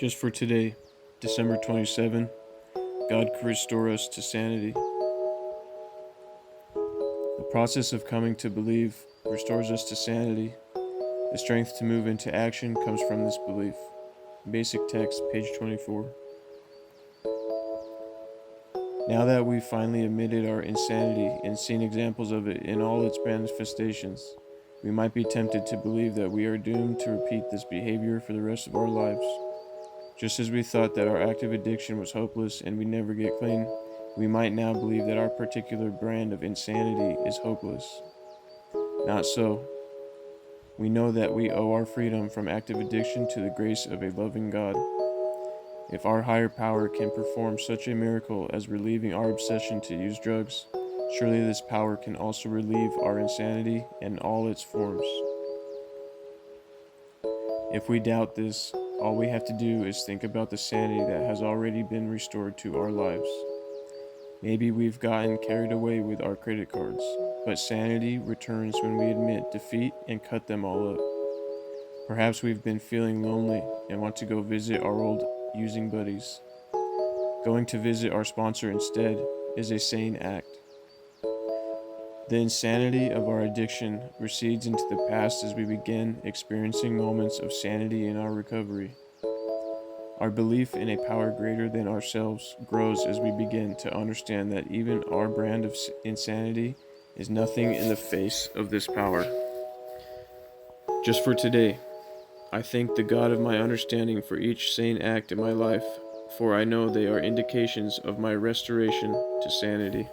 Just for today, December 27, God could restore us to sanity. The process of coming to believe restores us to sanity. The strength to move into action comes from this belief. Basic text, page 24. Now that we've finally admitted our insanity and seen examples of it in all its manifestations, we might be tempted to believe that we are doomed to repeat this behavior for the rest of our lives. Just as we thought that our active addiction was hopeless and we'd never get clean, we might now believe that our particular brand of insanity is hopeless. Not so. We know that we owe our freedom from active addiction to the grace of a loving God. If our higher power can perform such a miracle as relieving our obsession to use drugs, surely this power can also relieve our insanity in all its forms. If we doubt this, all we have to do is think about the sanity that has already been restored to our lives. Maybe we've gotten carried away with our credit cards, but sanity returns when we admit defeat and cut them all up. Perhaps we've been feeling lonely and want to go visit our old using buddies. Going to visit our sponsor instead is a sane act. The insanity of our addiction recedes into the past as we begin experiencing moments of sanity in our recovery. Our belief in a power greater than ourselves grows as we begin to understand that even our brand of insanity is nothing in the face of this power. Just for today, I thank the God of my understanding for each sane act in my life, for I know they are indications of my restoration to sanity.